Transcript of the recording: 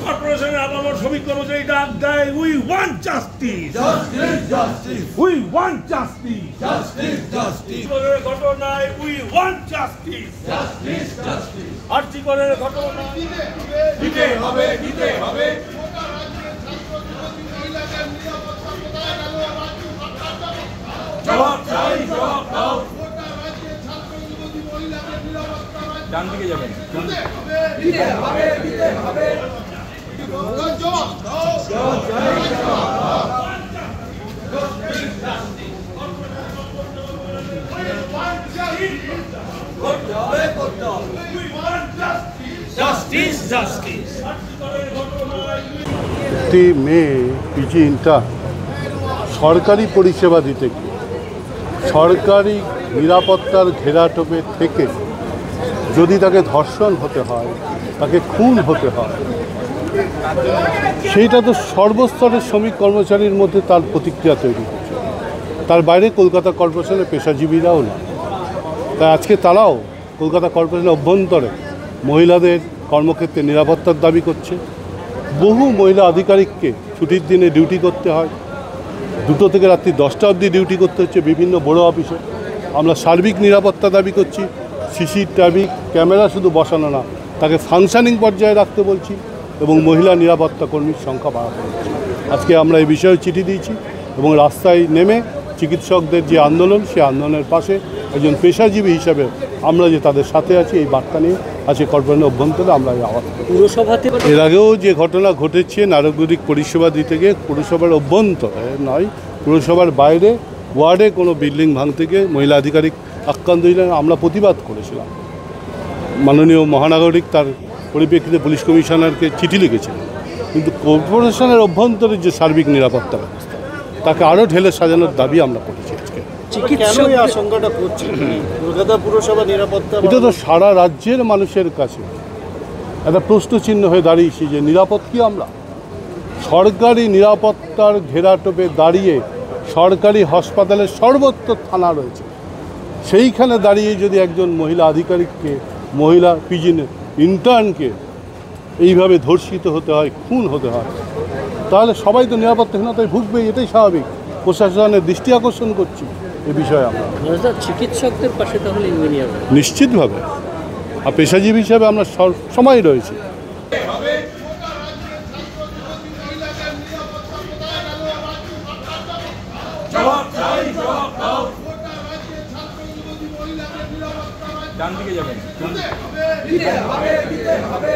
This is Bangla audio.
কর্পোরেশনের আপামর শ্রমিক কর্মচারী ডাক দেয়, we want justice, we want justice, ঘটনায় উই ওয়ান্ট জাস্টিস, আর্থিকরের ঘটনায় দিতে হবে। জবাব চাই, জবাব দাও। ডান দিকে যাবেন, দিতে হবে। একটি মেয়ে পিজি ইন্টার সরকারি পরিষেবা দিতে গিয়ে সরকারি নিরাপত্তার ঘেরাটোপে থেকে যদি তাকে ধর্ষণ হতে হয়, তাকে খুন হতে হয়, সেইটা তো সর্বস্তরের শ্রমিক কর্মচারীর মধ্যে তার প্রতিক্রিয়া তৈরি হচ্ছে। তার বাইরে কলকাতা কর্পোরেশনের পেশাজীবীরাও না, তাই আজকে তারাও কলকাতা কর্পোরেশনের অভ্যন্তরে মহিলাদের কর্মক্ষেত্রে নিরাপত্তার দাবি করছে। বহু মহিলা আধিকারিককে ছুটির দিনে ডিউটি করতে হয়, 2টো থেকে রাত্রি 10টা অবধি ডিউটি করতে হচ্ছে বিভিন্ন বড় অফিসে। আমরা সার্বিক নিরাপত্তা দাবি করছি। সিসিটিভি ক্যামেরা শুধু বসানো না, তাকে ফাংশনিং পর্যায়ে রাখতে বলছি এবং মহিলা নিরাপত্তা কর্মীর সংখ্যা বাড়াতে বলছি। আজকে আমরা এই বিষয়ে চিঠি দিয়েছি এবং রাস্তায় নেমে চিকিৎসকদের যে আন্দোলন, সেই আন্দোলনের পাশে একজন পেশাজীবী হিসাবে আমরা যে তাদের সাথে আছি, এই বার্তা নিয়ে আজকে কর্পোরেশনের অভ্যন্তরে আমরা এই আওয়াজ করি। পুরসভাতে এর আগেও যে ঘটনা ঘটেছে নাগরিক পরিষেবা দিতে গিয়ে পুরসভার অভ্যন্তরে নয়, পুরসভার বাইরে ওয়ার্ডে কোনো বিল্ডিং ভাঙতে গিয়ে মহিলা আধিকারিক আক্রান্ত হইলেন, আমরা প্রতিবাদ করেছিলাম। মাননীয় মহানাগরিক তার পরিপ্রেক্ষিতে পুলিশ কমিশনারকে চিঠি লিখেছিলেন, কিন্তু কর্পোরেশনের অভ্যন্তরে যে সার্বিক নিরাপত্তা ব্যবস্থা, তাকে আরও ঢেলে সাজানোর দাবি আমরা করেছি। আজকে আশঙ্কাটা করছে কলকাতা পুরসভা নিরাপত্তা, এটা তো সারা রাজ্যের মানুষের কাছে একটা প্রশ্নচিহ্ন হয়ে দাঁড়িয়েছি যে নিরাপদ কি আমরা? সরকারি নিরাপত্তার ঘেরাটোপে দাঁড়িয়ে সরকারি হাসপাতালের সর্বত্র থানা রয়েছে, সেইখানে দাঁড়িয়ে যদি একজন মহিলা আধিকারিককে, মহিলা পিজি ইন্টার্নকে এইভাবে ধর্ষিত হতে হয়, খুন হতে হয়, তাহলে সবাই তো নিরাপত্তাহীনতায় ভুগবে, এটাই স্বাভাবিক। প্রশাসনের দৃষ্টি আকর্ষণ করছি এ বিষয়ে আমরা। চিকিৎসকদের পাশে তাহলে নিশ্চিতভাবে আর পেশাজীবী হিসাবে আমরা সব সময় রয়েছি। ডান দিকে যাবেন, দিতে হবে।